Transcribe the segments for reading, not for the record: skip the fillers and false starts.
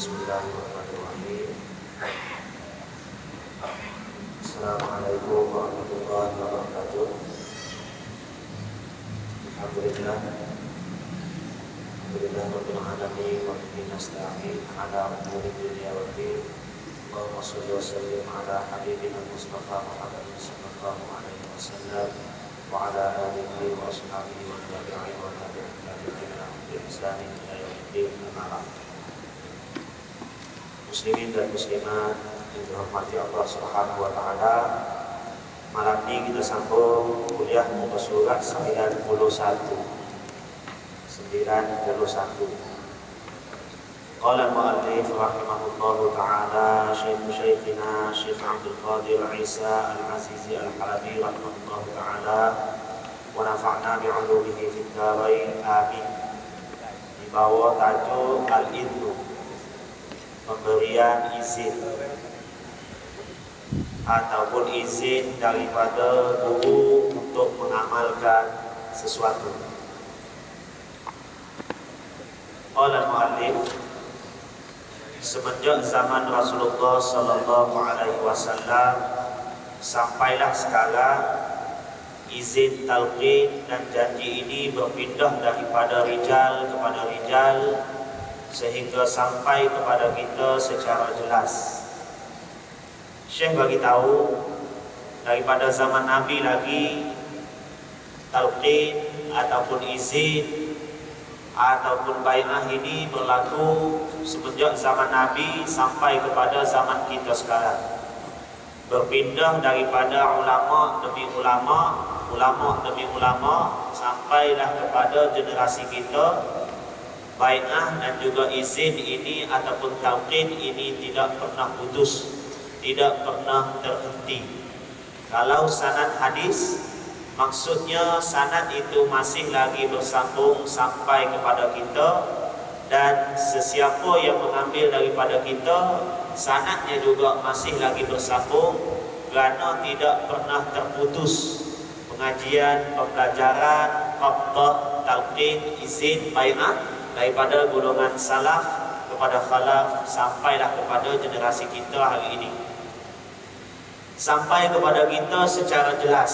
Bismillahirrahmanirrahim. Assalamualaikum warahmatullahi wabarakatuh. Alhamdulillah rabbil alamin wa bihi nasta'in ala umuri dunya waddin. Allahumma shalli wa sallim ala habibina Mustafa Muhammadin sallallahu alaihi wasallam wa ala alihi wa ashabihi wa tabi'in wa tabi'ina bi ihsanin ila yaumiddin. Amma ba'd. Muslimin dan muslimat yang dirahmati Allah Subhanahu wa taala, malam ini kita sambung kuliah muka surat 91. Qala al-mu'allif rahimahullahu ta'ala Syekhina Syekh Abdul Qadir Isa Al-Azizi Al-Halabi rahimahullahu ta'ala wa nafa'na bi'ulumihi fid dharain amin. Di bawah tajuk al-idnu, pemberian izin ataupun izin daripada guru untuk mengamalkan sesuatu. Qala al-mu'allif, semenjak zaman Rasulullah sallallahu alaihi wasallam sampailah sekarang, izin talqin dan janji ini berpindah daripada rijal kepada rijal sehingga sampai kepada kita secara jelas. Syekh bagi tahu daripada zaman Nabi lagi talqin ataupun izin ataupun bai'ah ini berlaku semenjak zaman Nabi sampai kepada zaman kita sekarang. Berpindah daripada ulama demi ulama, ulama demi ulama, sampailah kepada generasi kita. Bai'ah dan juga izin ini ataupun talqin ini tidak pernah putus, tidak pernah terhenti. Kalau sanad hadis, maksudnya sanad itu masih lagi bersambung sampai kepada kita, dan sesiapa yang mengambil daripada kita, sanadnya juga masih lagi bersambung kerana tidak pernah terputus pengajian, pembelajaran, qabdah, talqin, izin, bai'ah daripada golongan salaf kepada khalaf sampailah kepada generasi kita hari ini. Sampai kepada kita secara jelas,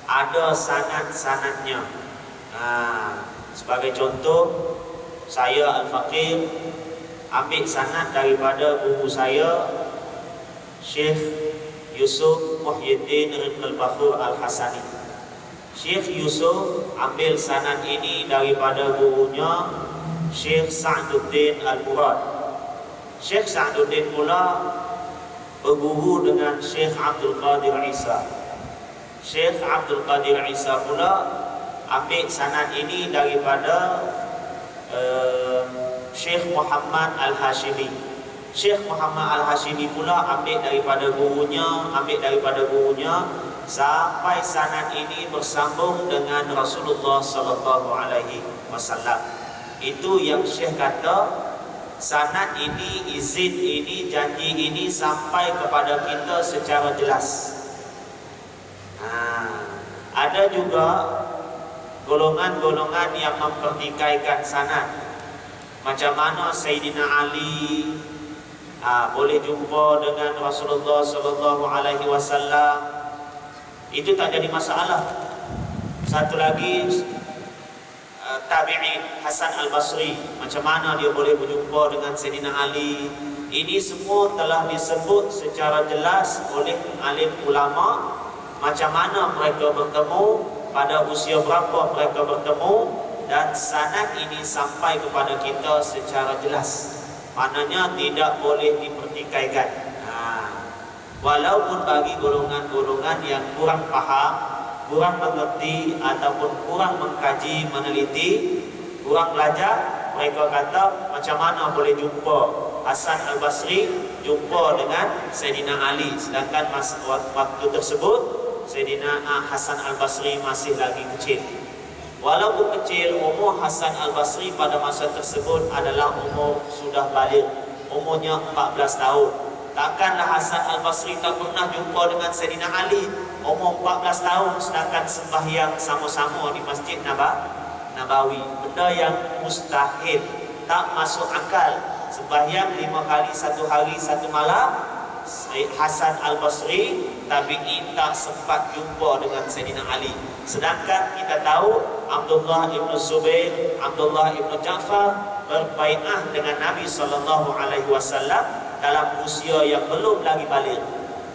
ada sanad-sanadnya. Sebagai contoh, saya Al-Faqir ambil sanad daripada guru saya Syekh Yusuf Muhyiddin Al-Bakhur Al-Hasani. Syekh Yusuf ambil sanad ini daripada gurunya Syekh Sa'duddin Al-Murad. Syekh Sa'duddin pula berguru dengan Syekh Abdul Qadir Isa. Syekh Abdul Qadir Isa pula ambil sanad ini daripada Syekh Muhammad Al-Hashimi. Syekh Muhammad Al-Hashimi pula ambil daripada gurunya sampai sanad ini bersambung dengan Rasulullah sallallahu alaihi wasallam. Itu yang Syekh kata, sanad ini, izin ini, janji ini sampai kepada kita secara jelas. Ada juga golongan-golongan yang mempertikaikan sanad. Macam mana Sayyidina Ali boleh jumpa dengan Rasulullah sallallahu alaihi wasallam, itu tak jadi masalah. Satu lagi tabi'in Hasan Al-Basri, macam mana dia boleh berjumpa dengan Sayyidina Ali. Ini semua telah disebut secara jelas oleh alim ulama, macam mana mereka bertemu, pada usia berapa mereka bertemu, dan sanad ini sampai kepada kita secara jelas. Maknanya tidak boleh dipertikaikan. Walaupun bagi golongan-golongan yang kurang faham, kurang mengerti ataupun kurang mengkaji, meneliti, kurang belajar, mereka kata macam mana boleh jumpa Hasan Al-Basri jumpa dengan Sayyidina Ali, sedangkan waktu tersebut Sayyidina Hasan Al-Basri masih lagi kecil. Walaupun kecil, umur Hasan Al-Basri pada masa tersebut adalah umur sudah balik, umurnya 14 tahun. Takkanlah Hasan Al-Basri tak pernah jumpa dengan Sayyidina Ali, umur 14 tahun, sedangkan sembahyang sama-sama di Masjid Nabawi. Benda yang mustahil, tak masuk akal. sembahyang 5 kali 1 hari 1 malam. Hasan Al-Basri tabi'in tak sempat jumpa dengan Sayyidina Ali. Sedangkan kita tahu Abdullah ibn Zubair, Abdullah ibn Ja'far berbai'ah dengan Nabi SAW dalam usia yang belum lagi baligh.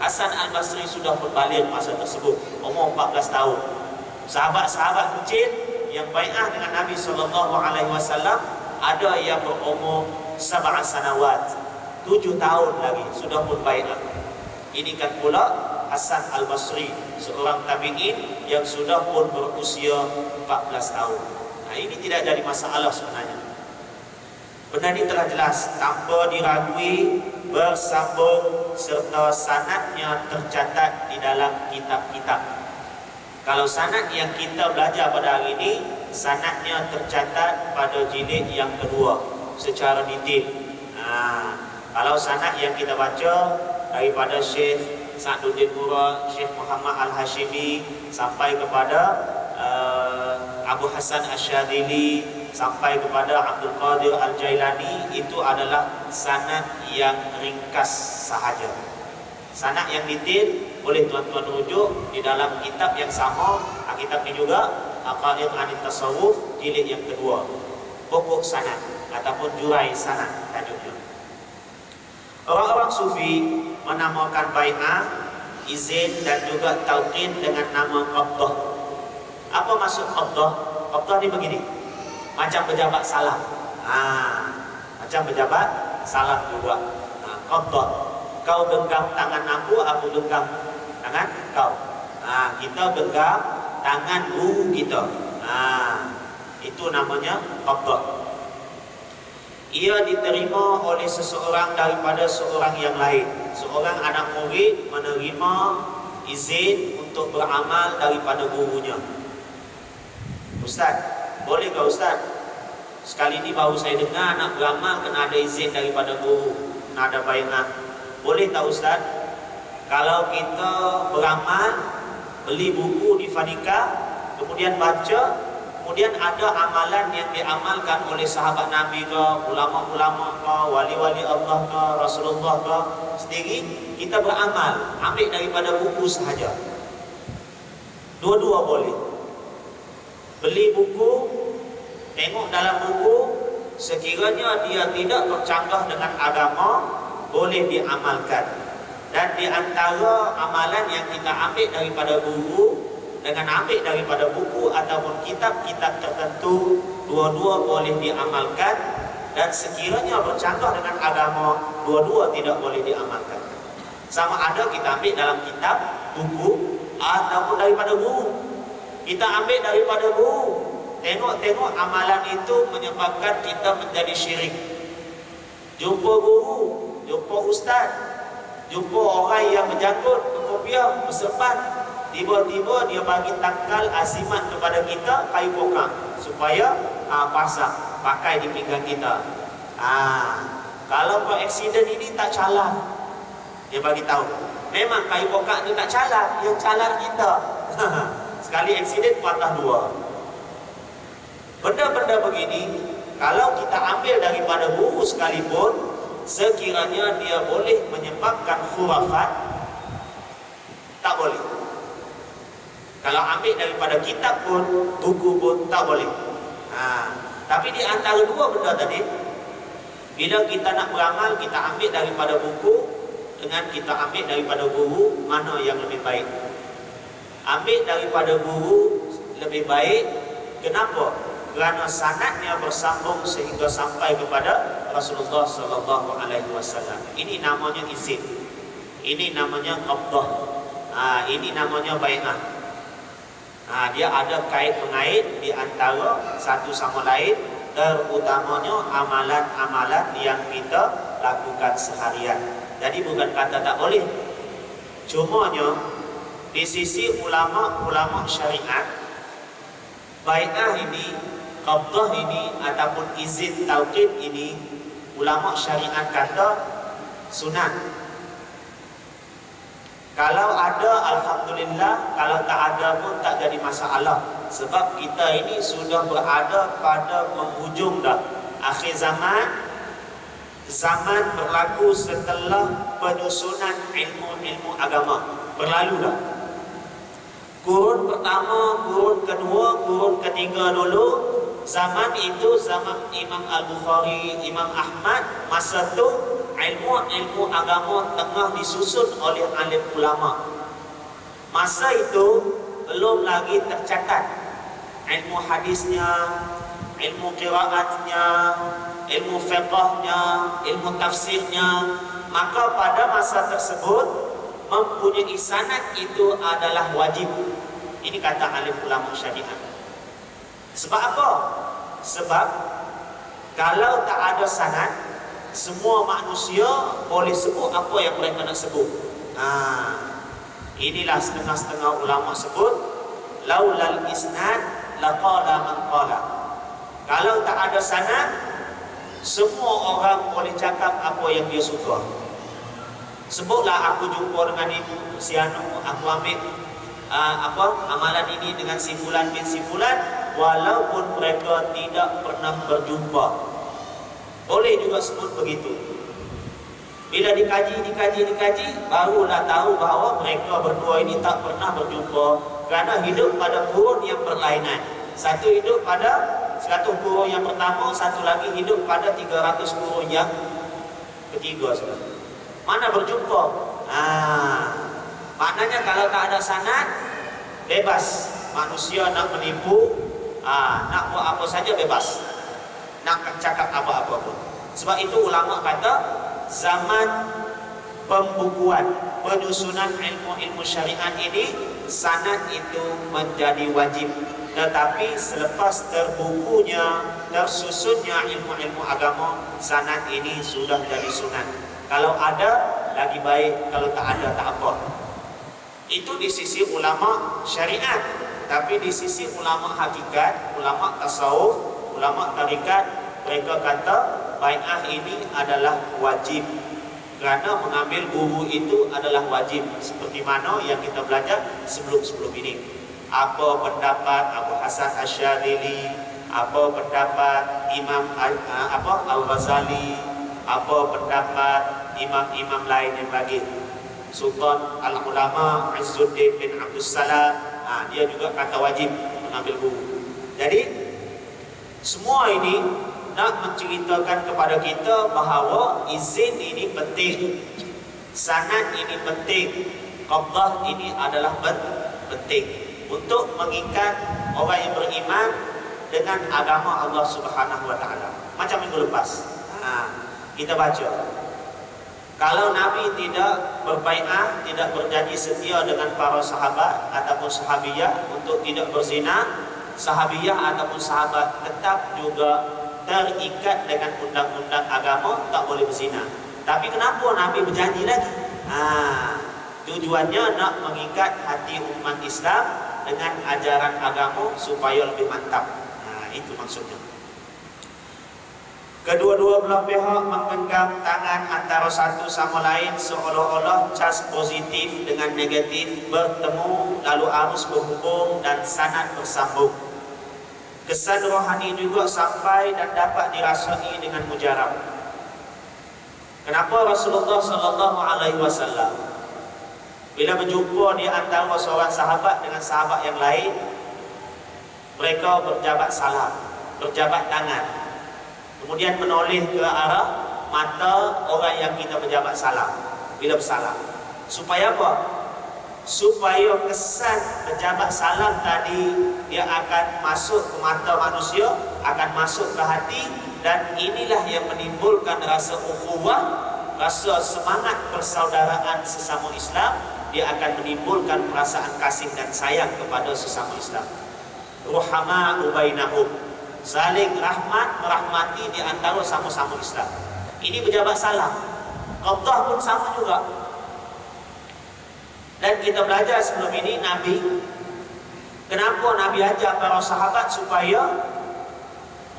Hasan Al-Basri sudah berbalik masa tersebut, umur 14 tahun. Sahabat-sahabat kecil yang bai'ah dengan Nabi SAW ada yang berumur 7 sanawat, 7 tahun lagi sudah berbai'ah. Ini kan pula Hasan Al-Basri, seorang tabi'in yang sudah pun berusia 14 tahun. Nah, ini tidak jadi masalah sebenarnya. Benda ini telah jelas tanpa diragui, bersambung serta sanadnya tercatat di dalam kitab-kitab. Kalau sanad yang kita belajar pada hari ini, sanadnya tercatat pada jilid yang kedua secara detail. Kalau sanad yang kita baca daripada Syekh Sa'duddin Murad, Syekh Muhammad Al-Hashimi sampai kepada Abu Hasan Asyadili sampai kepada Abdul Qadir Al-Jailani, itu adalah sanad yang ringkas sahaja. Sanad yang detail boleh tuan-tuan rujuk di dalam kitab yang sama. Kitab ini juga Aqaid Anit Tasawuf jilid yang kedua, pokok sanad ataupun jurai sanad tajuknya. Orang-orang sufi menamakan bai'ah, izin dan juga talqin dengan nama qabdah. Apa maksud qabdah? Qabdah ni begini, macam pejabat salam. Macam pejabat salam juga. Qabdah. Kau genggam tangan aku genggam tangan kau. Kita genggam tangan guru kita. Itu namanya qabdah. Ia diterima oleh seseorang daripada seorang yang lain. Seorang anak murid menerima izin untuk beramal daripada gurunya. Ustaz, boleh ke Ustaz? Sekali ini baru saya dengar nak beramal kena ada izin daripada guru, kena ada bai'ah. Boleh tak Ustaz? Kalau kita beramal, beli buku di Fanika, kemudian baca, kemudian ada amalan yang diamalkan oleh sahabat Nabi ke, ulama-ulama ke, wali-wali Allah ke, Rasulullah ke, sendiri kita beramal, ambil daripada buku sahaja. Dua-dua boleh. Beli buku, tengok dalam buku, sekiranya dia tidak bercanggah dengan agama, boleh diamalkan. Dan di antara amalan yang kita ambil daripada guru dengan ambil daripada buku ataupun kitab-kitab tertentu, dua-dua boleh diamalkan. Dan sekiranya bercanggah dengan agama, dua-dua tidak boleh diamalkan. Sama ada kita ambil dalam kitab, buku ataupun daripada guru. Kita ambil daripada guru, tengok-tengok amalan itu menyebabkan kita menjadi syirik. Jumpa guru, jumpa ustaz, jumpa orang yang berjanggut, berkopiah, berserban, tiba-tiba dia bagi tangkal azimat kepada kita, kayu pokang, supaya pasang, pakai di pinggang kita. Kalau aksiden ini tak calar, dia bagi tahu, memang kayu pokang itu tak calar, yang calar kita. Sekali aksiden patah dua. Benda-benda begini, kalau kita ambil daripada guru sekalipun, sekiranya dia boleh menyebabkan khurafat, tak boleh. Kalau ambil daripada kitab pun, buku pun tak boleh. Tapi di antara dua benda tadi, bila kita nak beramal, kita ambil daripada buku dengan kita ambil daripada guru, mana yang lebih baik? Ambil daripada guru lebih baik. Kenapa? Kerana sanadnya bersambung sehingga sampai kepada Rasulullah SAW. Ini namanya izin. Ini namanya qabdah. Ini namanya bai'ah. Dia ada kait mengait di antara satu sama lain, terutamanya amalan-amalan yang kita lakukan seharian. Jadi bukan kata tak boleh. Cumanya di sisi ulama-ulama syariat, bai'ah ini, qabdah ini ataupun izin tauqid ini, ulama syariat kata sunat. Kalau ada alhamdulillah, kalau tak ada pun tak jadi masalah. Sebab kita ini sudah berada pada penghujung dah, akhir zaman. zaman berlaku setelah penyusunan ilmu-ilmu agama. Berlalu dah. Kurun pertama, kurun kedua, kurun ketiga dulu. Zaman itu zaman Imam Al-Bukhari, Imam Ahmad. Masa tu ilmu-ilmu agama tengah disusun oleh alim ulama. Masa itu belum lagi tercatat ilmu hadisnya, ilmu qiraatnya, ilmu fiqhnya, ilmu tafsirnya. Maka pada masa tersebut mempunyai sanad itu adalah wajib. Ini kata alim ulama syariat. Sebab apa? Sebab kalau tak ada sanad, semua manusia boleh sebut apa yang mereka nak sebut. Inilah setengah-setengah ulama sebut laulal isnad laqala man qala. Kalau tak ada sanad, semua orang boleh cakap apa yang dia suka. Sebutlah aku jumpa dengan ibu si anu, aku ambil amalan ini dengan si fulan bin si fulan, walaupun mereka tidak pernah berjumpa. Boleh juga sebut begitu. Bila dikaji, barulah tahu bahawa mereka berdua ini tak pernah berjumpa, kerana hidup pada kurun yang berlainan. Satu hidup pada 100 kurun yang pertama, satu lagi hidup pada 300 kurun yang ketiga. Mana berjumpa? Maknanya kalau tak ada sanad, bebas. Manusia nak menipu, nak buat apa saja bebas, nak cakap apa-apa pun. Sebab itu ulama kata zaman pembukuan, penyusunan ilmu-ilmu syariat ini, sanad itu menjadi wajib. Tetapi selepas terbukunya, tersusunnya ilmu-ilmu agama, sanad ini sudah jadi sunat. Kalau ada, lagi baik. Kalau tak ada, tak apa. Itu di sisi ulama syariat. Tapi di sisi ulama hakikat, ulama tasawuf, ulama tarikat, mereka kata bai'ah ini adalah wajib. Kerana mengambil guru itu adalah wajib. Seperti mana yang kita belajar sebelum-sebelum ini. Apa pendapat Abu Hasan Asy'adili, apa pendapat Imam Al-Ghazali, apa pendapat imam-imam lain yang lagi. Sultan Al-Ulama Izzuddin bin Abdul Salam, dia juga kata wajib mengambil guru. Jadi semua ini nak menceritakan kepada kita bahawa izin ini penting, sanad ini penting, qabdah ini adalah penting untuk mengikat orang yang beriman dengan agama Allah Subhanahu wa taala. Macam minggu lepas kita baca, kalau Nabi tidak berbai'ah, tidak berjanji setia dengan para sahabat ataupun sahabiyah untuk tidak berzina, sahabiyah ataupun sahabat tetap juga terikat dengan undang-undang agama, tak boleh berzina. Tapi kenapa Nabi berjanji lagi? Tujuannya nak mengikat hati umat Islam dengan ajaran agama supaya lebih mantap. Itu maksudnya. Kedua-dua belah pihak menggenggam tangan antara satu sama lain seolah-olah cas positif dengan negatif bertemu, lalu arus berhubung dan sanad bersambung. Kesan rohani juga sampai dan dapat dirasai dengan mujarab. Kenapa Rasulullah sallallahu alaihi wasallam bila berjumpa di antara seorang sahabat dengan sahabat yang lain, mereka berjabat salam, berjabat tangan, kemudian menoleh ke arah mata orang yang kita berjabat salam bila bersalam. Supaya apa? Supaya kesan berjabat salam tadi dia akan masuk ke mata manusia, akan masuk ke hati, dan inilah yang menimbulkan rasa ukhuwah, rasa semangat persaudaraan sesama Islam. Dia akan menimbulkan perasaan kasih dan sayang kepada sesama Islam. Ruhama ubainahum, saling rahmat, merahmati di antara sama-sama Islam. Ini berjabat salam. Qabdah pun sama juga. Dan kita belajar sebelum ini Nabi, kenapa Nabi ajak para sahabat supaya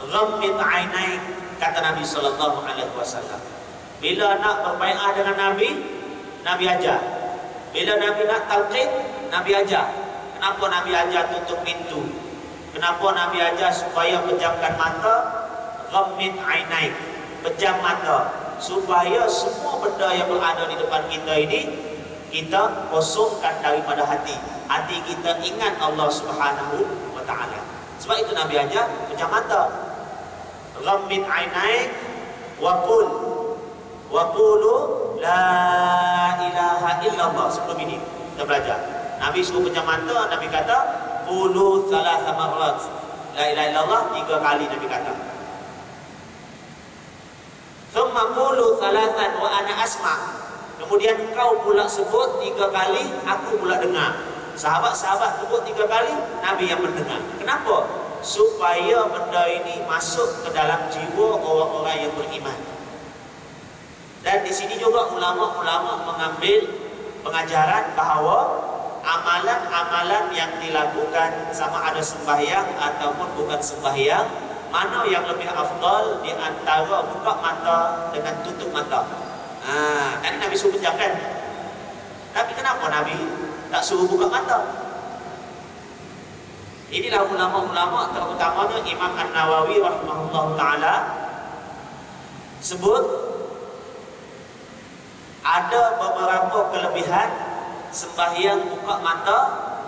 ghammid ainaik, kata Nabi sallallahu alaihi wasallam. Bila nak berbai'ah dengan Nabi, Nabi ajak. Bila Nabi nak talqin, Nabi ajar. Kenapa Nabi ajar tutup pintu? Kenapa Nabi ajar supaya pejamkan mata? Ghammid ainaik, pejam mata. supaya semua benda yang berada di depan kita ini kita kosongkan daripada hati. Hati kita ingat Allah Subhanahu wa taala. Sebab itu Nabi ajar pejam mata. Ghammid ainaik wa qulu la ilaha illallah. Sebelum ini kita belajar. Nabi suruh pejam mata, Nabi kata qulu thalatha marrat. La ilaha illallah 3 kali Nabi kata. Thumma qulu thalathan wa ana asma'. Kemudian kau pula sebut 3 kali, aku pula dengar. Sahabat-sahabat sebut 3 kali, Nabi yang mendengar. Kenapa? Supaya benda ini masuk ke dalam jiwa orang-orang yang beriman. Dan di sini juga ulama-ulama mengambil pengajaran bahawa amalan-amalan yang dilakukan sama ada sembahyang ataupun bukan sembahyang, mana yang lebih afdal di antara buka mata dengan tutup mata. Tadi Nabi suruh pejamkan. Tapi kenapa Nabi tak suruh buka mata? Inilah ulama-ulama, terutamanya Imam An-Nawawi rahimahullah ta'ala sebut ada beberapa kelebihan sembahyang buka mata,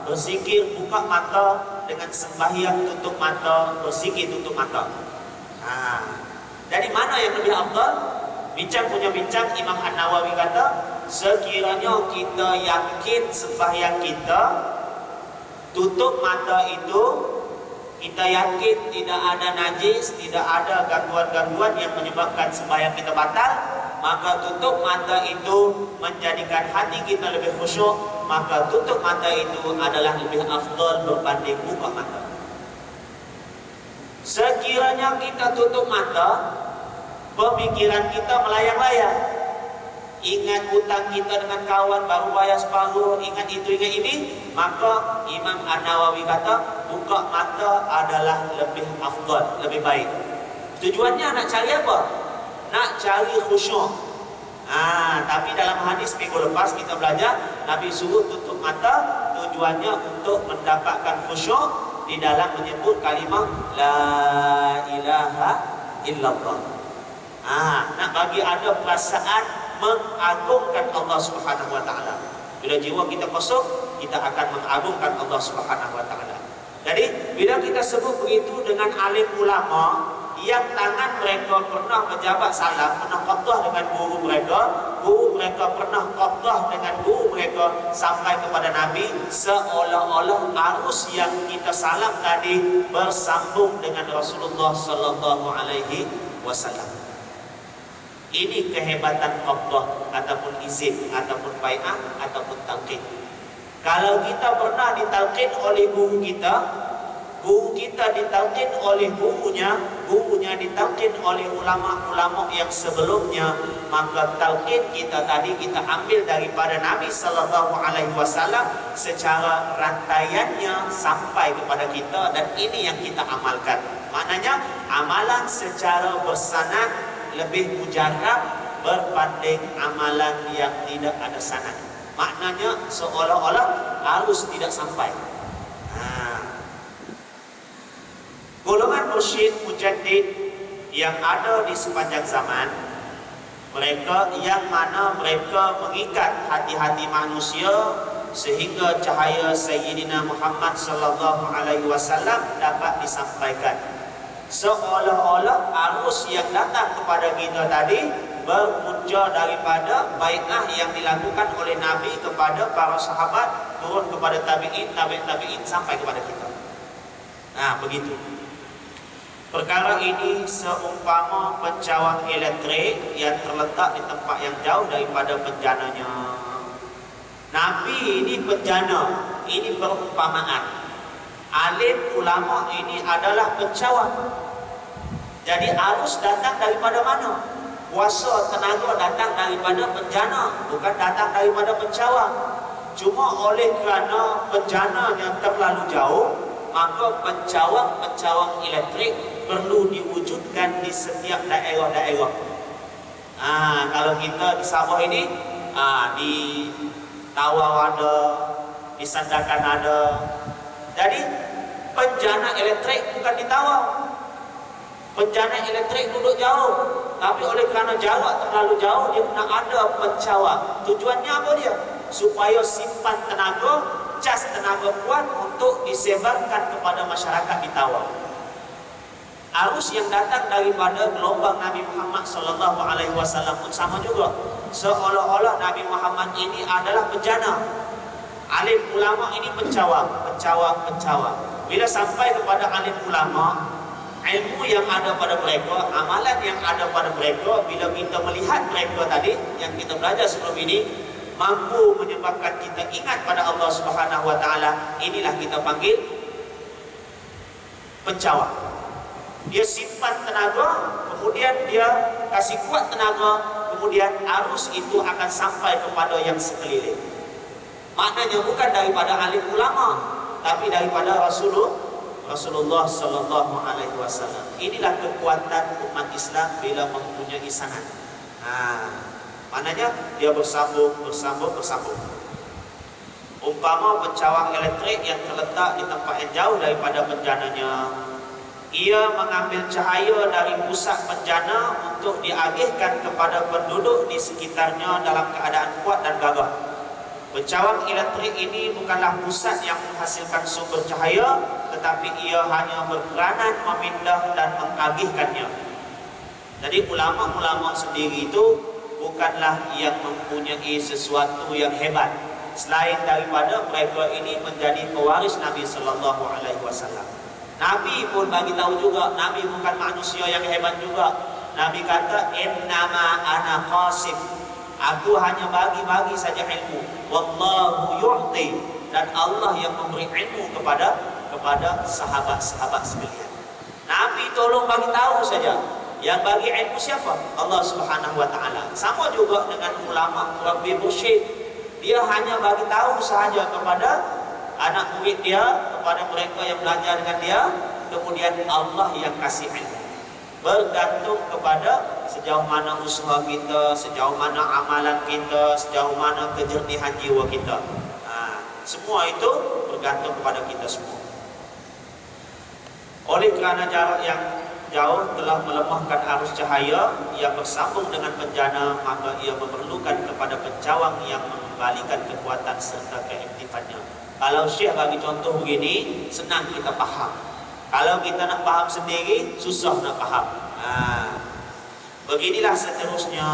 berzikir buka mata dengan sembahyang tutup mata, berzikir tutup mata. Dari mana yang lebih afdal? Bincang punya bincang, Imam An-Nawawi kata, sekiranya kita yakin sembahyang kita tutup mata itu, kita yakin tidak ada najis, tidak ada gangguan-gangguan yang menyebabkan sembahyang kita batal, maka tutup mata itu menjadikan hati kita lebih khusyuk, maka tutup mata itu adalah lebih afdal berbanding buka mata. Sekiranya kita tutup mata, pemikiran kita melayang-layang, ingat hutang kita dengan kawan baru bayar separuh, ingat itu, ingat ini, maka Imam An-Nawawi kata buka mata adalah lebih afdal, lebih baik. Tujuannya nak cari apa? Nak cari khusyuk. Tapi dalam hadis minggu lepas kita belajar Nabi suruh tutup mata, tujuannya untuk mendapatkan khusyuk di dalam menyebut kalimah la ilaha illallah. Nak bagi ada perasaan mengagungkan Allah Subhanahu wa taala. Bila jiwa kita kosong, kita akan mengagungkan Allah Subhanahu wa taala. Jadi, bila kita sebut begitu dengan alim ulama yang tangan mereka pernah menjabat salam, pernah qabdah dengan guru mereka pernah qabdah dengan guru mereka sampai kepada Nabi, seolah-olah arus yang kita salam tadi bersambung dengan Rasulullah sallallahu alaihi wasallam. Ini kehebatan qabdah ataupun izin ataupun bai'ah ataupun talqin. Kalau kita pernah ditalqin oleh guru kita ditalqin oleh gurunya ditalqin oleh ulama-ulama yang sebelumnya, maka talqin kita tadi kita ambil daripada Nabi sallallahu alaihi wasallam secara rantaiannya sampai kepada kita, dan ini yang kita amalkan. Maknanya amalan secara bersanad lebih mujarab berbanding amalan yang tidak ada sanad. Maknanya seolah-olah arus tidak sampai. Golongan mursyid mujaddid yang ada di sepanjang zaman, mereka yang mana mereka mengikat hati-hati manusia sehingga cahaya Sayyidina Muhammad sallallahu alaihi wasallam dapat disampaikan. Seolah-olah arus yang datang kepada kita tadi berpunca daripada bai'ah yang dilakukan oleh Nabi kepada para sahabat, turun kepada tabi'in, tabi'in sampai kepada kita. Begitu. Perkara ini seumpama pencawang elektrik yang terletak di tempat yang jauh daripada penjananya. Nabi ini penjana, ini perumpamaan. Alim ulama ini adalah pencawang. Jadi arus datang daripada mana? Kuasa tenaga datang daripada penjana, bukan datang daripada pencawang. Cuma oleh kerana penjana yang terlalu jauh, maka pencawang elektrik perlu diwujudkan di setiap daerah-daerah. Kalau kita di Sabah ini, di Tawau ada, di Sandakan ada. Jadi penjana elektrik bukan di Tawau. Penjana elektrik duduk jauh. tapi oleh kerana jarak terlalu jauh dia kena ada pencawang. Tujuannya apa dia? Supaya simpan tenaga, cas tenaga kuat untuk disebarkan kepada masyarakat di Tawau. Arus yang datang daripada gelombang Nabi Muhammad sallallahu alaihi wasallam pun sama juga. Seolah-olah Nabi Muhammad ini adalah bejana. Alim ulama ini pencawang. Bila sampai kepada alim ulama, ilmu yang ada pada mereka, amalan yang ada pada mereka, bila kita melihat mereka tadi yang kita belajar sebelum ini, mampu menyebabkan kita ingat pada Allah Subhanahu wa taala, inilah kita panggil pencawang. Dia simpan tenaga, kemudian dia kasih kuat tenaga, kemudian arus itu akan sampai kepada yang sekeliling. Maknanya bukan daripada alim ulama, tapi daripada Rasulullah sallallahu alaihi wasallam. Inilah kekuatan umat Islam bila mempunyai sanad. Maknanya dia bersambung. Umpama pencawang elektrik yang terletak di tempat yang jauh daripada benjananya, ia mengambil cahaya dari pusat bencana untuk diagihkan kepada penduduk di sekitarnya dalam keadaan kuat dan gagah. Pencawang elektrik ini bukanlah pusat yang menghasilkan sumber cahaya, tetapi ia hanya berperanan memindah dan mengagihkannya. Jadi ulama-ulama sendiri itu bukanlah yang mempunyai sesuatu yang hebat, selain daripada mereka ini menjadi pewaris Nabi sallallahu alaihi wasallam. Nabi pun bagi tahu juga, Nabi bukan manusia yang hebat juga. Nabi kata, innama ana qasim, aku hanya bagi-bagi saja ilmu. Wallahu yu'ti, dan Allah yang memberi ilmu kepada sahabat-sahabat sekalian. Nabi tolong bagi tahu saja. Yang bagi ilmu siapa? Allah Subhanahu wa taala. Sama juga dengan ulama, murabbi mursyid. Dia hanya bagi tahu sahaja kepada anak murid dia, kepada mereka yang belajar dengan dia, kemudian Allah yang kasih ilmu. Bergantung kepada sejauh mana usaha kita, sejauh mana amalan kita, sejauh mana kejernihan jiwa kita. Semua itu bergantung kepada kita semua. Oleh kerana jarak yang jauh telah melemahkan arus cahaya yang bersambung dengan benjana, maka ia memerlukan kepada pencawang yang mengembalikan kekuatan serta keaktifannya. Kalau Syekh bagi contoh begini, senang kita faham. Kalau kita nak faham sendiri, susah nak faham. Beginilah seterusnya.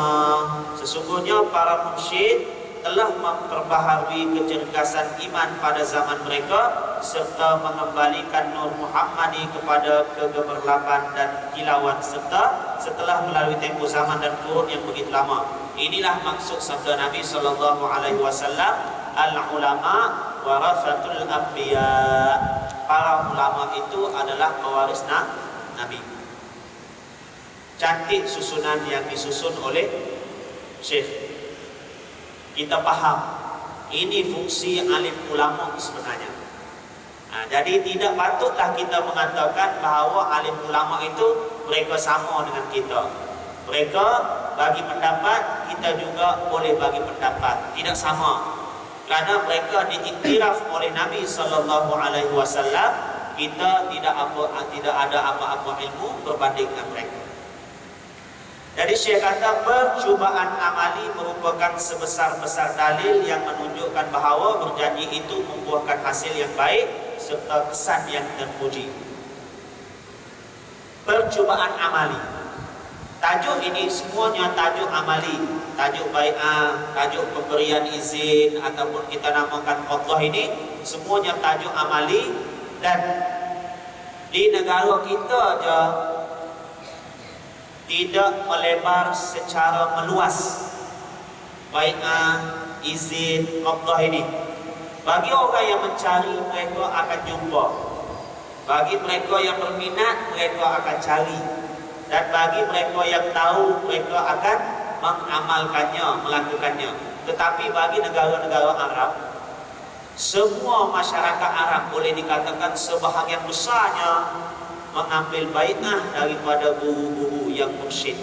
Sesungguhnya para mursyid telah memperbaharui kecergasan iman pada zaman mereka, serta mengembalikan nur Muhammadi kepada kegemerlapan dan kilauan, serta setelah melalui tempoh zaman dan kurun yang begitu lama. Inilah maksud sabda Nabi sallallahu alaihi wasallam, al-ulama warathatul anbiya. Para ulama itu adalah pewaris Nabi. Cantik susunan yang disusun oleh Syekh. Kita faham, ini fungsi alim ulama sebenarnya. Jadi tidak patutlah kita mengatakan bahawa alim ulama itu mereka sama dengan kita. Mereka bagi pendapat, kita juga boleh bagi pendapat. Tidak sama. Kerana mereka diiktiraf oleh Nabi sallallahu alaihi wasallam, kita tidak ada apa-apa ilmu berbanding dengan mereka. Jadi Syekh kata percubaan amali merupakan sebesar-besar dalil yang menunjukkan bahawa berjanji itu membuahkan hasil yang baik serta kesan yang terpuji. Percubaan amali. Tajuk ini semuanya tajuk amali, tajuk bai'ah, tajuk pemberian izin ataupun kita namakan qaddah, ini semuanya tajuk amali. Dan di negara kita aja tidak melebar secara meluas bai'ah, izin, qaddah ini. Bagi orang yang mencari, mereka akan jumpa. Bagi mereka yang berminat, mereka akan cari. Dan bagi mereka yang tahu, mereka akan mengamalkannya, melakukannya. Tetapi bagi negara-negara Arab, semua masyarakat Arab boleh dikatakan sebahagian besarnya mengambil bai'ah daripada guru-guru yang mursyid.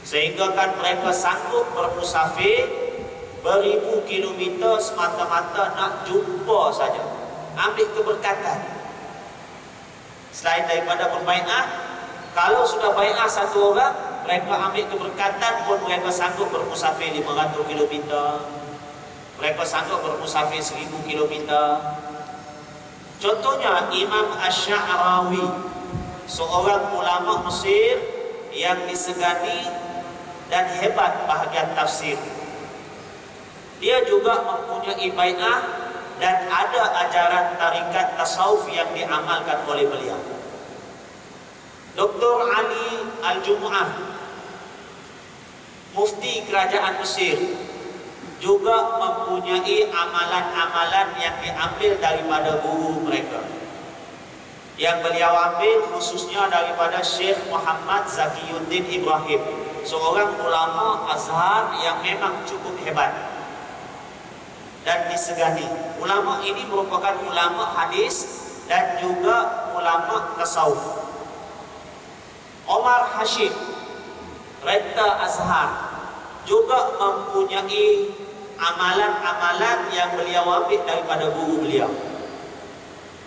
Sehingga kan mereka sanggup bermusafir beribu kilometer semata-mata nak jumpa saja, ambil keberkatan. Selain daripada berbai'ah, kalau sudah bai'ah satu orang, mereka ambil keberkatan pun mereka sanggup bermusafir 500 km. Mereka sanggup bermusafir 1000 km. Contohnya Imam Asy-Sya'rawi, seorang ulama Mesir yang disegani dan hebat bahagian tafsir. Dia juga mempunyai bai'ah dan ada ajaran tarikat tasawuf yang diamalkan oleh beliau. Dr. Ali Al-Jumu'ah, mufti kerajaan Mesir, juga mempunyai amalan-amalan yang diambil daripada guru mereka, yang beliau ambil khususnya daripada Syekh Muhammad Zakiyuddin Ibrahim, seorang ulama Azhar yang memang cukup hebat dan disegani. Ulama ini merupakan ulama hadis dan juga ulama tasawuf. Omar Hashim, Rektor Azhar, juga mempunyai amalan-amalan yang beliau ambil daripada guru beliau.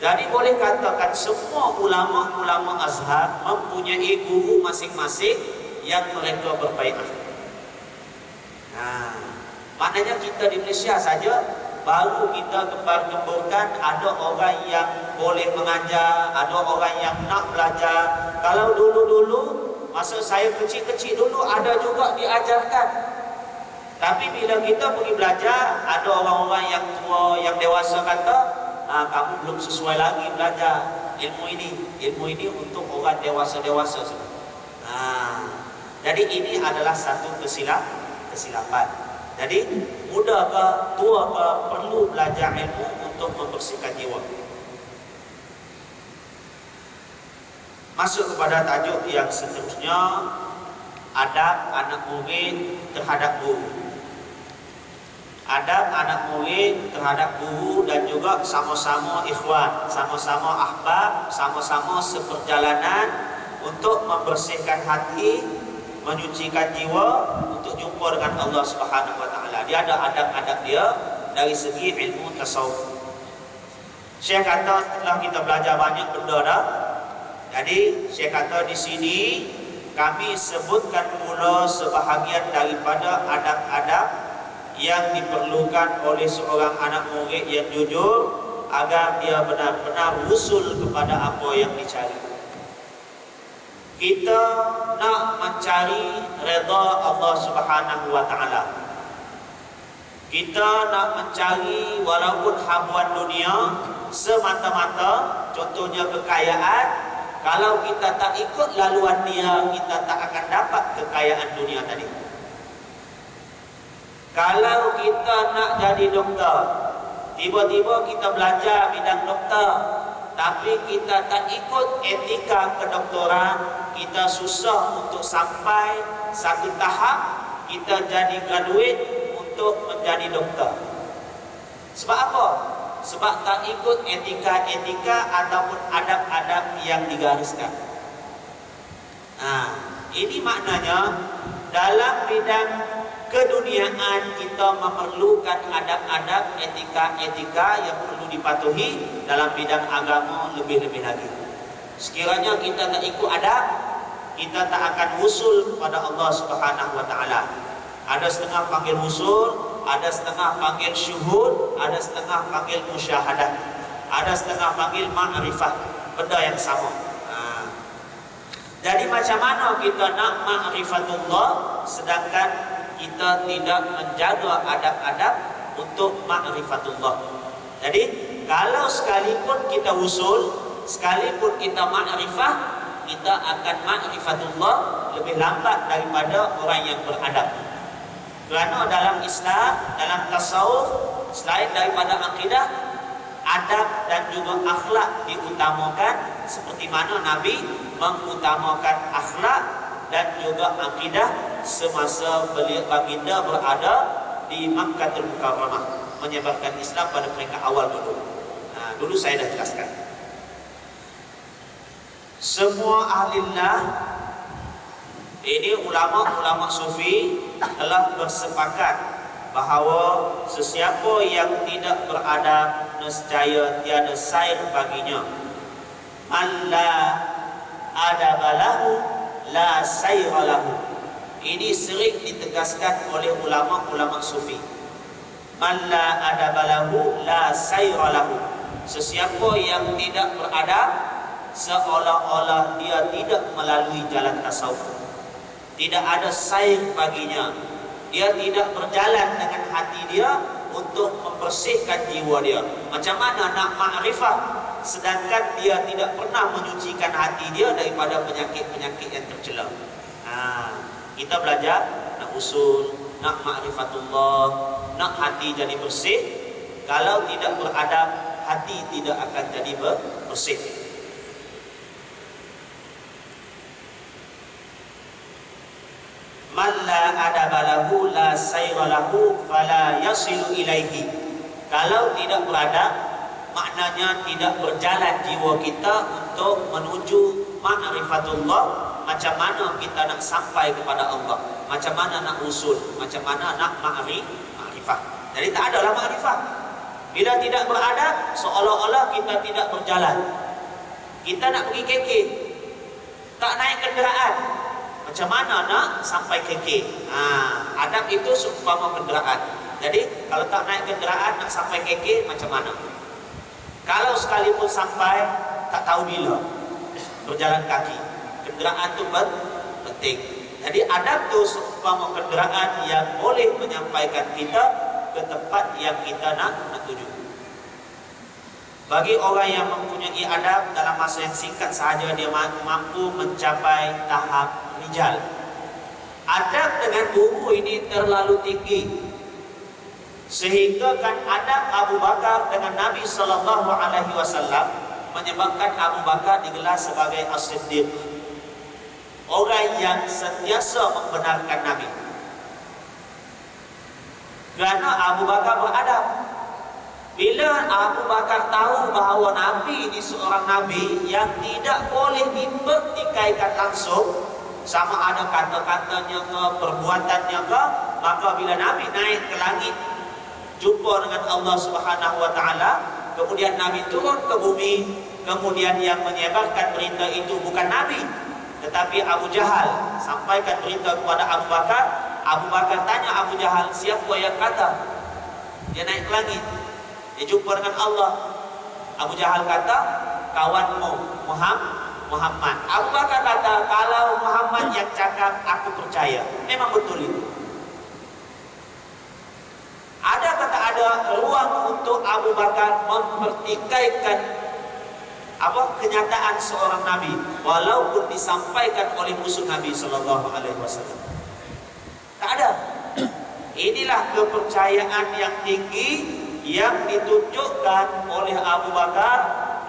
Jadi boleh katakan semua ulama-ulama Azhar mempunyai guru masing-masing yang mereka berbai'ah. Nah, maknanya kita di Malaysia saja baru kita gembar-gemburkan ada orang yang boleh mengajar, ada orang yang nak belajar. Kalau dulu-dulu, masa saya kecil-kecil dulu ada juga diajarkan. Tapi bila kita pergi belajar, ada orang-orang yang tua, yang dewasa kata, kamu belum sesuai lagi belajar ilmu ini. Ilmu ini untuk orang dewasa-dewasa semua. Jadi ini adalah satu kesilapan. Jadi muda ke tua ke perlu belajar ilmu untuk membersihkan jiwa. Masuk kepada tajuk yang seterusnya, adab anak murid terhadap guru. Adab anak murid terhadap guru dan juga sama-sama ikhwan, sama-sama ahbab, sama-sama seperjalanan untuk membersihkan hati, menyucikan jiwa untuk jumpa dengan Allah Subhanahu wa taala. Dia ada adab-adab dia dari segi ilmu tasawuf. Syekh kata setelah kita belajar banyak benda dah. Jadi Syekh kata di sini kami sebutkan pula sebahagian daripada adab-adab yang diperlukan oleh seorang anak murid yang jujur agar dia benar-benar usul kepada apa yang dicari. Kita nak mencari redha Allah Subhanahu wa taala. Kita nak mencari walaupun habuan dunia semata-mata, contohnya kekayaan. Kalau kita tak ikut laluan dia, kita tak akan dapat kekayaan dunia tadi. Kalau kita nak jadi doktor, tiba-tiba kita belajar bidang doktor, tapi kita tak ikut etika kedoktoran, kita susah untuk sampai satu tahap kita jadi graduate untuk menjadi doktor. Sebab apa? Sebab tak ikut etika-etika ataupun adab-adab yang digariskan. Ini maknanya dalam bidang keduniaan kita memerlukan adab-adab, etika-etika yang perlu dipatuhi. Dalam bidang agama lebih-lebih lagi. Sekiranya kita tak ikut adab, kita tak akan usul kepada Allah Subhanahu wa taala. Ada setengah panggil usul, ada setengah panggil syuhud, ada setengah panggil musyahadah, ada setengah panggil ma'rifah, benda yang sama. Jadi macam mana kita nak ma'rifatullah sedangkan kita tidak menjaga adab-adab untuk ma'rifatullah. Jadi kalau sekalipun kita usul, sekalipun kita ma'rifah, kita akan ma'rifatullah lebih lambat daripada orang yang beradab. Kerana dalam Islam, dalam tasawuf, selain daripada akidah, adab dan juga akhlak diutamakan, seperti mana Nabi mengutamakan akhlak dan juga akidah semasa baginda berada di Makkahul Mukarramah, menyebarkan Islam pada peringkat awal dulu. Dulu saya dah jelaskan. Semua ahlillah, ini ulama-ulama sufi telah bersepakat bahawa sesiapa yang tidak beradab nescaya tiada sair baginya. Man la adabalahu la sayra lahu. Ini sering ditegaskan oleh ulama-ulama sufi. Man la adaba lahu la sayra lahu. Sesiapa yang tidak beradab, seolah-olah dia tidak melalui jalan tasawuf. Tidak ada sair baginya. Dia tidak berjalan dengan hati dia untuk membersihkan jiwa dia. Macam mana nak ma'rifah sedangkan dia tidak pernah menyucikan hati dia daripada penyakit-penyakit yang tercela. Kita belajar nak usul, nak ma'rifatullah, nak hati jadi bersih. Kalau tidak beradab, hati tidak akan jadi bersih. Man la adaba lahu la sayra lahu fala yasilu ilaihi. Kalau tidak beradab, maknanya tidak berjalan jiwa kita untuk menuju ma'rifatullah. Macam mana kita nak sampai kepada Allah, macam mana nak usul, macam mana nak ma'rifah. Jadi tak adalah ma'rifah. Bila tidak beradab, seolah-olah kita tidak berjalan. Kita nak pergi KK, tak naik kenderaan, macam mana nak sampai KK? Adab itu seumpama kenderaan. Jadi kalau tak naik kenderaan nak sampai KK macam mana? Kalau sekalipun sampai, tak tahu bila, berjalan kaki. Kenderaan itu penting. Jadi adab itu seumpama kenderaan yang boleh menyampaikan kita ke tempat yang kita nak tuju. Bagi orang yang mempunyai adab, dalam masa yang singkat sahaja dia mampu mencapai tahap rijal. Adab dengan guru ini terlalu tinggi, sehingga kan adab Abu Bakar dengan Nabi SAW menyebabkan Abu Bakar digelar sebagai As-Siddiq, orang yang sentiasa membenarkan Nabi. Kerana Abu Bakar beradab. Bila Abu Bakar tahu bahawa Nabi ini seorang Nabi yang tidak boleh dipertikaikan langsung, sama ada kata-katanya ke, perbuatannya ke, maka bila Nabi naik ke langit jumpa dengan Allah Subhanahu wa taala, kemudian Nabi turun ke bumi, kemudian yang menyebarkan berita itu bukan Nabi tetapi Abu Jahal, sampaikan berita kepada Abu Bakar. Abu Bakar tanya Abu Jahal, siapa yang kata dia naik ke langit, dia jumpa dengan Allah? Abu Jahal kata, kawanmu Muhammad. Abu Bakar kata, kalau Muhammad yang cakap, aku percaya. Memang betul itu. Ada kata ada ruang untuk Abu Bakar mempertikaikan kenyataan seorang Nabi, walaupun disampaikan oleh musuh Nabi SAW. Tak ada. Inilah kepercayaan yang tinggi yang ditunjukkan oleh Abu Bakar,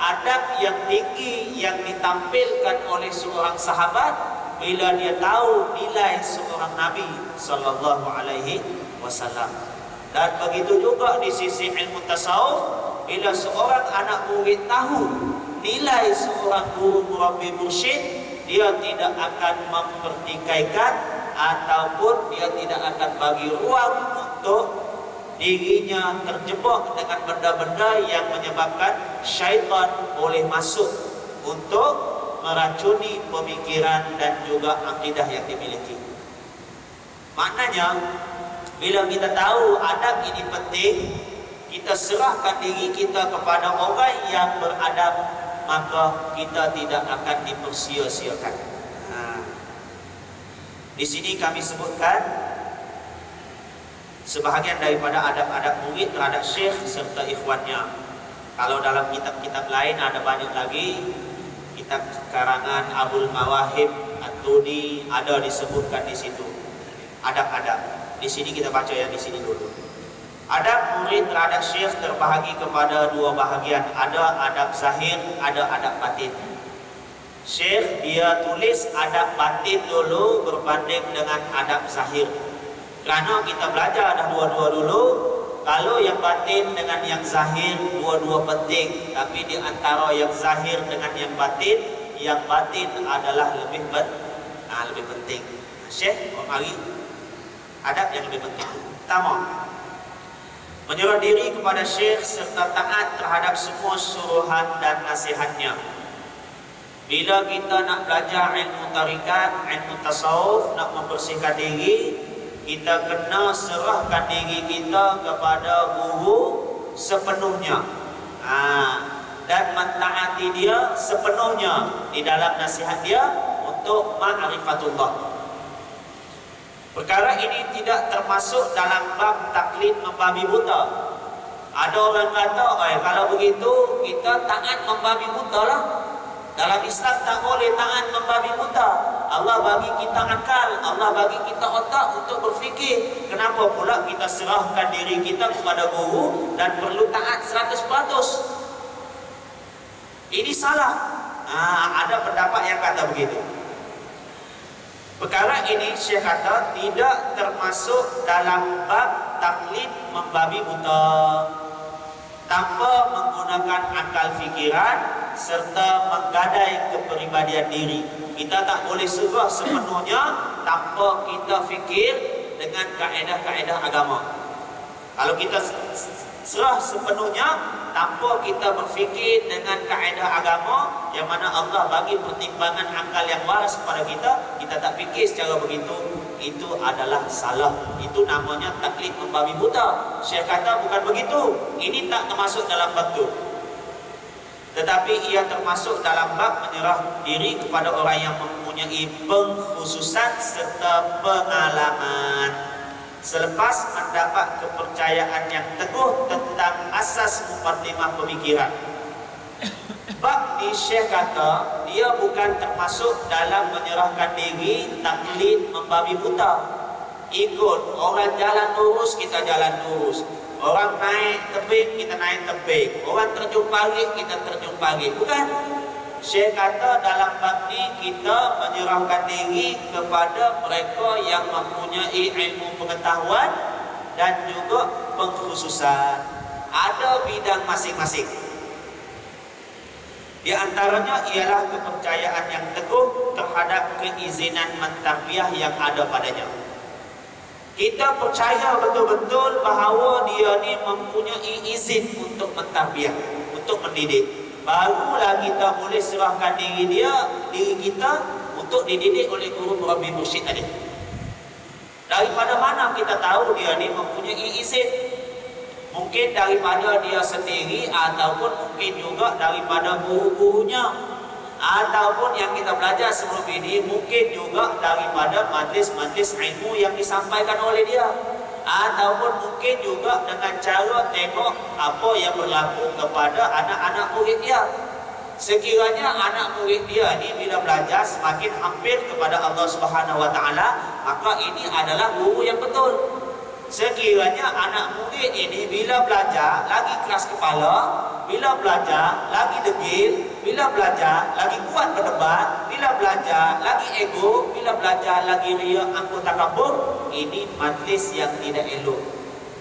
adab yang tinggi yang ditampilkan oleh seorang sahabat bila dia tahu nilai seorang Nabi SAW. Dan begitu juga di sisi ilmu tasawuf, bila seorang anak murid tahu nilai seorang guru murabbi mursyid, dia tidak akan mempertikaikan ataupun dia tidak akan bagi ruang untuk dirinya terjebak dengan benda-benda yang menyebabkan syaitan boleh masuk untuk meracuni pemikiran dan juga akidah yang dimiliki. Maknanya, bila kita tahu adab ini penting, kita serahkan diri kita kepada orang yang beradab, maka kita tidak akan dipersia-siakan. Di sini kami sebutkan sebahagian daripada adab-adab murid terhadap syekh serta ikhwannya. Kalau dalam kitab-kitab lain ada banyak lagi. Kitab karangan Abul Mawahib At-Tuni ada disebutkan di situ. Adab-adab. Di sini kita baca yang di sini dulu. Adab murid terhadap syekh terbahagi kepada dua bahagian. Ada adab zahir, ada adab batin. Syekh dia tulis adab batin dulu berbanding dengan adab zahir. Kerana kita belajar dah dua-dua dulu. Kalau yang batin dengan yang zahir, dua-dua penting. Tapi di antara yang zahir dengan yang batin adalah lebih penting. Syekh, mari adab yang lebih penting. Pertama, menyerah diri kepada syekh serta taat terhadap semua suruhan dan nasihatnya. Bila kita nak belajar ilmu tarikat, ilmu tasawuf, nak membersihkan diri, kita kena serahkan diri kita kepada guru sepenuhnya, dan mentaati dia sepenuhnya di dalam nasihat dia untuk ma'rifatullah. Perkara ini tidak termasuk dalam bab taklid membabi buta. Ada orang kata, kalau begitu kita taat membabi buta lah. Dalam Islam tak boleh taat membabi buta. Allah bagi kita akal, Allah bagi kita otak untuk berfikir. Kenapa pula kita serahkan diri kita kepada guru dan perlu taat 100%? Ini salah. Ada pendapat yang kata begitu. Perkara ini Syekh kata tidak termasuk dalam bab taklid membabi buta tanpa menggunakan akal fikiran serta menggadai kepribadian diri. Kita tak boleh serah sepenuhnya tanpa kita fikir dengan kaedah-kaedah agama. Kalau kita serah sepenuhnya tanpa kita berfikir dengan kaedah agama yang mana Allah bagi pertimbangan akal yang waras kepada kita, kita tak fikir secara begitu, itu adalah salah. Itu namanya taklid membabi buta. Syekh kata bukan begitu. Ini tak termasuk dalam bab tu. Tetapi ia termasuk dalam bab menyerah diri kepada orang yang mempunyai pengkhususan serta pengalaman selepas mendapat kepercayaan yang teguh tentang asas mukadimah pemikiran. Bab ni Syekh kata dia bukan termasuk dalam menyerahkan diri taklid membabi buta. Ikut orang jalan lurus, kita jalan lurus. Orang naik tebing, kita naik tebing. Orang terjun pagi, kita terjun pagi. Bukan. Syekh kata dalam bab ni kita menyerahkan diri kepada mereka yang mempunyai ilmu pengetahuan dan juga pengkhususan. Ada bidang masing-masing. Di antaranya ialah kepercayaan yang teguh terhadap keizinan mentarbiyah yang ada padanya. Kita percaya betul-betul bahawa dia ni mempunyai izin untuk mentarbiyah, untuk mendidik. Barulah kita boleh serahkan diri kita untuk dididik oleh guru murabbi mursyid tadi. Daripada mana kita tahu dia ni mempunyai izin? Mungkin daripada dia sendiri ataupun mungkin juga daripada guru-gurunya, ataupun yang kita belajar sebelum ini mungkin juga daripada majlis-majlis ilmu yang disampaikan oleh dia, ataupun mungkin juga dengan cara tengok apa yang berlaku kepada anak-anak murid dia. Sekiranya anak murid dia ni bila belajar semakin hampir kepada Allah Subhanahu Wa Taala, maka ini adalah guru yang betul. Sekiranya anak murid ini bila belajar lagi keras kepala, bila belajar lagi degil, bila belajar lagi kuat berdebat, bila belajar lagi ego, bila belajar lagi ria, angkuh takabur, ini majlis yang tidak elok.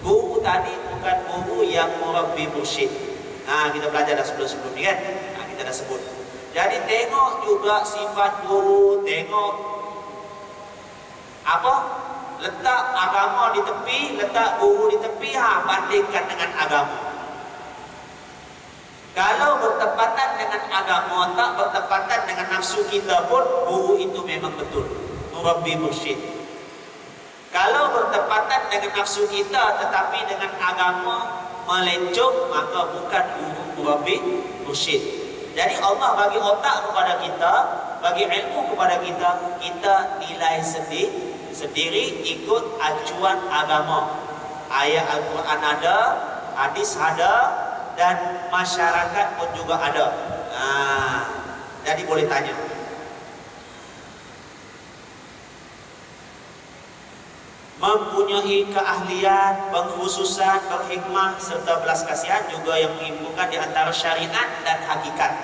Guru tadi bukan guru yang murabbi mursyid. Kita belajar dah sebelum-sebelum ni kan, kita dah sebut. Jadi tengok juga sifat guru, tengok apa? Letak agama di tepi, letak guru di tepi, bandingkan dengan agama. Kalau bertepatan dengan agama, tak bertepatan dengan nafsu kita pun, guru itu memang betul murabbi mursyid. Kalau bertepatan dengan nafsu kita tetapi dengan agama melencong, maka bukan guru murabbi mursyid. Jadi Allah bagi otak kepada kita, bagi ilmu kepada kita, kita nilai sendiri ikut acuan agama. Ayat Al-Quran ada, hadis ada, dan masyarakat pun juga ada. Jadi boleh tanya. Mempunyai keahlian, pengkhususan, berhikmah serta belas kasihan juga yang menghimpunkan di antara syariat dan hakikat.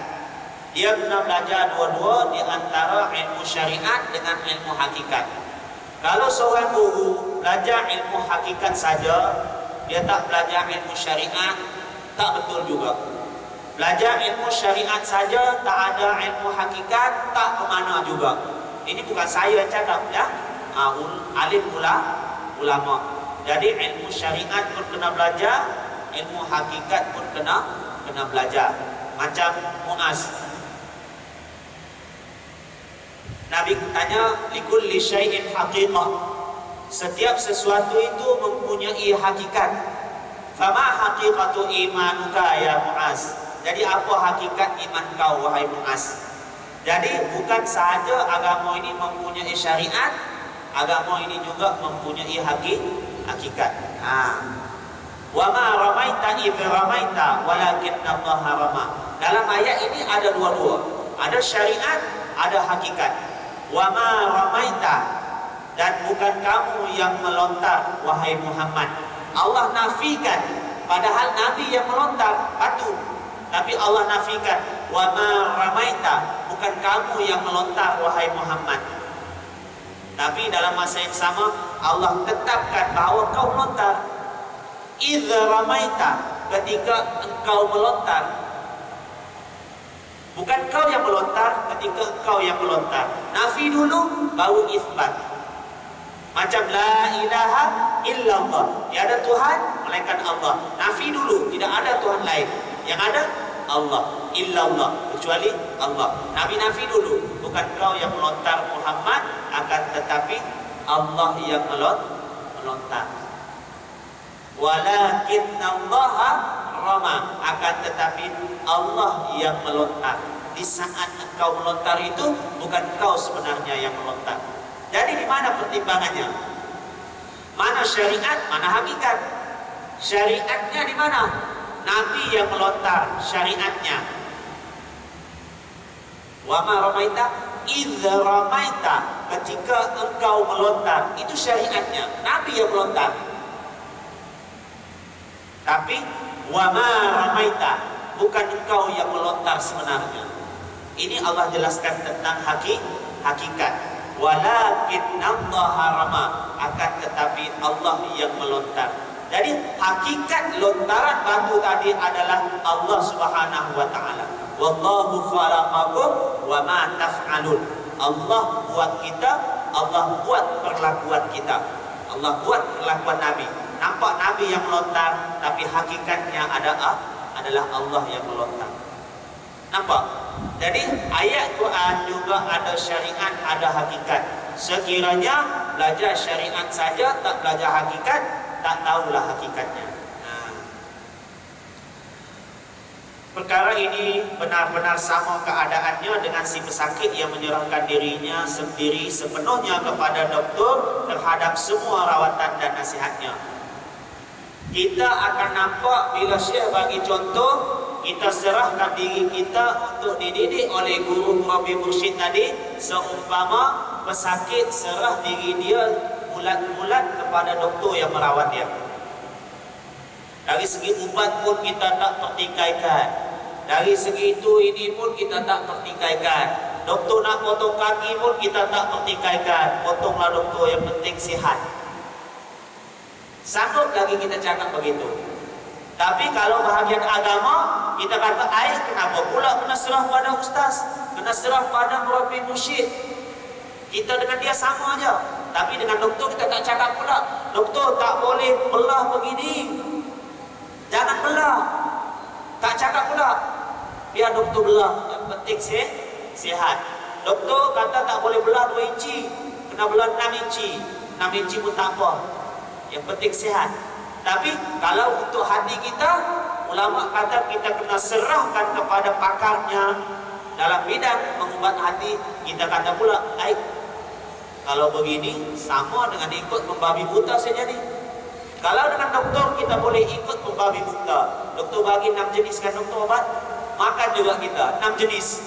Dia kena belajar dua-dua di antara ilmu syariat dengan ilmu hakikat. Kalau seorang guru belajar ilmu hakikat saja, dia tak belajar ilmu syariat, tak betul juga. Belajar ilmu syariat saja, tak ada ilmu hakikat, tak ke mana juga. Ini bukan saya yang cakap ya, alim ulama. Jadi ilmu syariat pun kena belajar, ilmu hakikat pun kena belajar. Macam Muaz. Nabi tanya, likulli syai'in haqiqah. Setiap sesuatu itu mempunyai hakikat. Fama haqiqatu imanuka ya Muaz. Jadi apa hakikat iman kau wahai Muaz? Jadi bukan sahaja agama ini mempunyai syariat, agama ini juga mempunyai hakikat. Wa ma ramaita idh ramaita walakinna Allaha rama. Dalam ayat ini ada dua-dua. Ada syariat, ada hakikat. Wa ma ramaita, dan bukan kamu yang melontar wahai Muhammad. Allah nafikan, padahal Nabi yang melontar batu. Tapi Allah nafikan, wa ma ramaita, bukan kamu yang melontar wahai Muhammad. Tapi dalam masa yang sama Allah tetapkan bahawa kau melontar. Idza ramaita, ketika engkau melontar. Bukan kau yang melontar, ketika engkau yang melontar. Nafi dulu baru isbat. Macam la ilaha illallah, tiada Tuhan melainkan Allah. Nafi dulu, tidak ada Tuhan lain. Yang ada Allah, illallah, kecuali Allah. Nabi nafi dulu, bukan kau yang melontar Muhammad, akan tetapi Allah yang melontar. Walakinna Allaha rama, akan tetapi Allah yang melontar. Di saat engkau melontar itu bukan kau sebenarnya yang melontar. Jadi di mana pertimbangannya? Mana syariat, mana hakikat? Syariatnya di mana? Nabi yang melontar syariatnya. Wa ma ramaita idz ramaita, ketika engkau melontar, itu syariatnya. Nabi yang melontar. Tapi wa ma ramaita, bukan engkau yang melontar sebenarnya. Ini Allah jelaskan tentang hakikat. Walakinna Allaha rama, akan tetapi Allah yang melontar. Jadi hakikat lontaran batu tadi adalah Allah Subhanahu wa taala. Wallahu khalaqakum wa ma taf'alun. Allah buat kita, Allah buat perlakuan kita. Allah buat perlakuan Nabi. Nampak Nabi yang melontar, tapi hakikatnya adalah Allah yang melontar. Nampak? Jadi ayat Quran juga ada syariat, ada hakikat. Sekiranya belajar syariat saja, tak belajar hakikat, tak tahulah hakikatnya. Perkara ini benar-benar sama keadaannya dengan si pesakit yang menyerahkan dirinya sendiri sepenuhnya kepada doktor terhadap semua rawatan dan nasihatnya. Kita akan nampak bila Syekh bagi contoh, kita serahkan diri kita untuk dididik oleh guru Murabi Mursyid tadi, seumpama pesakit serah diri dia bulat-bulat kepada doktor yang merawat dia. Dari segi ubat pun kita tak pertikaikan. Dari segi itu ini pun kita tak pertikaikan. Doktor nak potong kaki pun kita tak pertikaikan. Potonglah doktor, yang penting sihat. Sanggup lagi kita cakap begitu. Tapi kalau bahagian agama, kita kata, kenapa pula kena serah pada ustaz, kena serah pada Murabi Mursyid? Kita dengan dia sama aja. Tapi dengan doktor kita tak cakap pula, doktor tak boleh belah begini, jangan belah. Tak cakap pula, biar doktor belah, yang penting sihat. Doktor kata tak boleh belah 2 inci, kena belah 6 inci. 6 inci pun tak apa, yang penting sihat. Tapi kalau untuk hati kita, ulama kata kita kena serahkan kepada pakarnya dalam bidang mengubat hati. Kita kata pula, kalau begini sama dengan ikut membabi buta saja ni. Kalau dengan doktor kita boleh ikut membabi buta. Doktor bagi 6 jenis kan doktor obat, makan juga kita 6 jenis.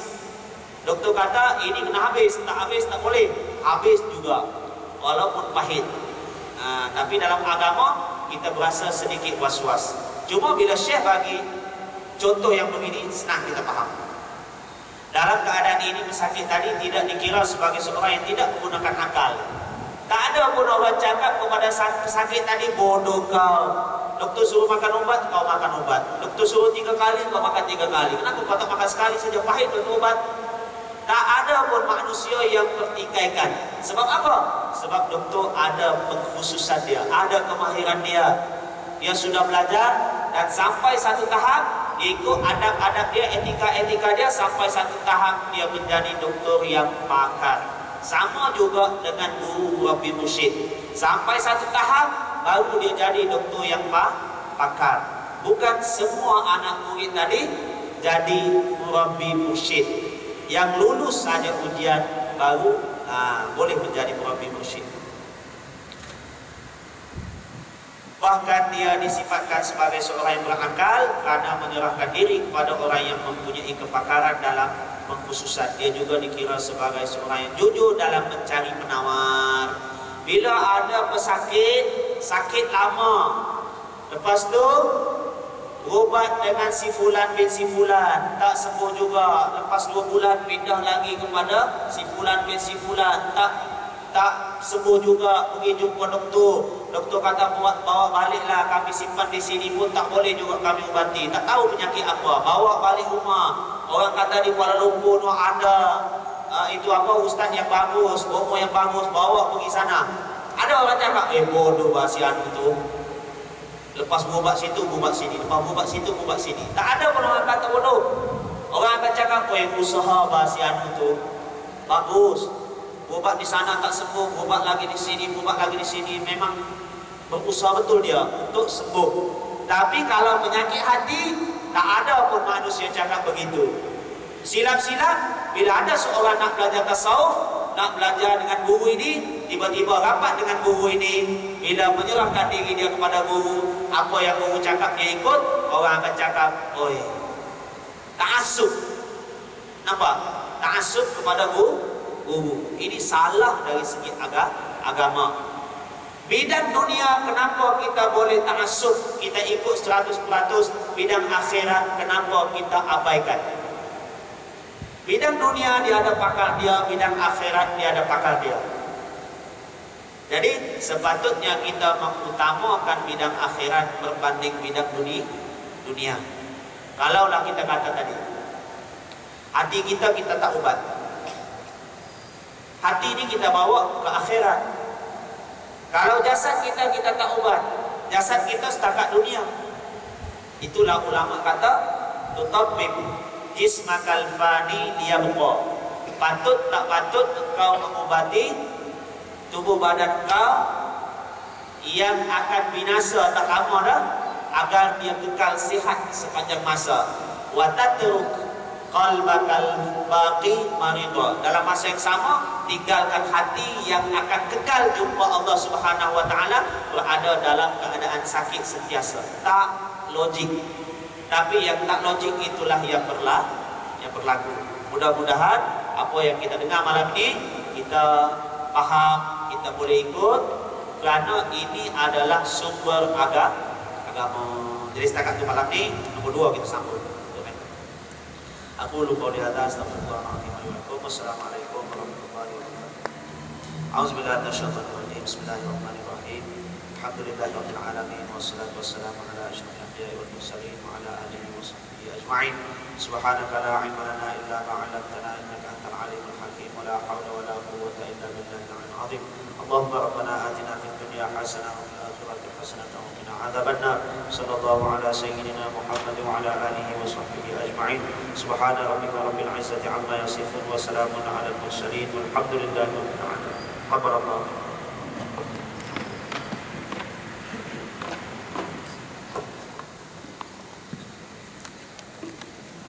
Doktor kata ini kena habis tak boleh, habis juga walaupun pahit. Tapi dalam agama kita berasa sedikit was-was. Cuma bila Syekh bagi contoh yang begini, senang kita faham. Dalam keadaan ini pesakit tadi tidak dikira sebagai seorang yang tidak menggunakan akal. Tak ada pun orang cakap kepada pesakit tadi, bodoh kau. Doktor suruh makan obat, kau makan obat. Doktor suruh 3 kali, kau makan 3 kali. Kenapa kau tak makan sekali saja, pahit untuk obat? Tak ada pun manusia yang pertikaikan. Sebab apa? Sebab doktor ada pengkhususan dia, ada kemahiran dia. Dia sudah belajar dan sampai satu tahap, dia ikut adab-adab dia, etika-etika dia, sampai satu tahap dia menjadi doktor yang pakar. Sama juga dengan guru murabbi mursyid. Sampai satu tahap baru dia jadi doktor yang pakar. Bukan semua anak murid tadi jadi murabbi mursyid. Yang lulus saja ujian baru boleh menjadi murabbi mursyid. Bahkan dia disifatkan sebagai seorang yang berakal kerana menyerahkan diri kepada orang yang mempunyai kepakaran dalam pengkhususan. Dia juga dikira sebagai seorang yang jujur dalam mencari penawar. Bila ada pesakit, sakit lama, lepas tu berubat dengan si fulan bin si fulan, tak sembuh juga. Lepas 2 bulan pindah lagi kepada si fulan bin si fulan, tak sembuh juga. Pergi jumpa doktor. Doktor kata bawa baliklah, kami simpan di sini pun tak boleh juga kami ubati. Tak tahu penyakit apa, bawa balik rumah. Orang kata di Kuala Lumpur no ada itu apa ustaz yang bagus, bomo yang bagus, bawa pergi sana. Ada orang cakap, bodoh basian itu. Lepas berubat situ, berubat sini. Lepas berubat situ, berubat sini. Tak ada pun orang kata bodoh. Orang akan cakap, usaha basian itu bagus. Berubat di sana tak sembuh, berubat lagi di sini, berubat lagi di sini. Memang berusaha betul dia untuk sembuh. Tapi kalau penyakit hati, tak ada pun manusia cakap begitu. Silap-silap, bila ada seorang nak belajar tasawuf, nak belajar dengan guru ini, tiba-tiba rapat dengan guru ini, bila menyerahkan diri dia kepada guru, apa yang guru cakap dia ikut, orang akan cakap, ta'assub. Nampak? Ta'assub kepada guru. Ini salah dari segi agama. Bidang dunia kenapa kita boleh ta'assub, kita ikut 100%, bidang akhirat kenapa kita abaikan? Bidang dunia dia ada pakar dia, bidang akhirat dia ada pakar dia. Jadi sepatutnya kita mengutamakan bidang akhirat berbanding bidang dunia. Kalaulah kita kata tadi, hati kita tak ubat. Hati ini kita bawa ke akhirat. Kalau jasad kita tak ubat, jasad kita setakat dunia. Itulah ulama kata, tutabbib jismakal fani liyabqa. Patut tak patut engkau mengubati tubuh badan kau yang akan binasa tak lama dah, agar dia kekal sihat sepanjang masa. Wa tatruk qalbakal baqi marida. Dalam masa yang sama, tinggalkan hati yang akan kekal jumpa Allah Subhanahu wa taala berada dalam keadaan sakit sentiasa. Tak logik. Tapi yang tak logik itulah yang berlaku. Mudah-mudahan apa yang kita dengar malam ini kita faham, kita boleh ikut, kerana ini adalah sumber agama. Jadi setakat itu malam ini, nombor 2 kita sambung. Aku lupa di atas. Assalamualaikum warahmatullahi wabarakatuh. A'udzubillahi minasyaitonir rajim. Bismillahirrahmanirrahim. Alhamdulillahirabbil alamin wassalatu wassalamu ala asyrofil anbiya'i wal mursalin wa ala alihi wa sahbihi ajma'in. Subhanaka la 'ilma lana illa ma 'allamtana innaka antal alimul hakim wa la haula wa la quwwata illa billahil 'aliyyil 'azim. Allahumma rabbana atina fid dunya hasanah wa fil akhirati hasanah wa qina adzabannar. Sallallahu ala sayyidina Muhammad wa ala alihi wa sahbihi ajma'in. Subhana rabbika rabbil 'izzati 'amma yasifun wa salamun 'alal mursalin walhamdulillahi rabbil 'alamin.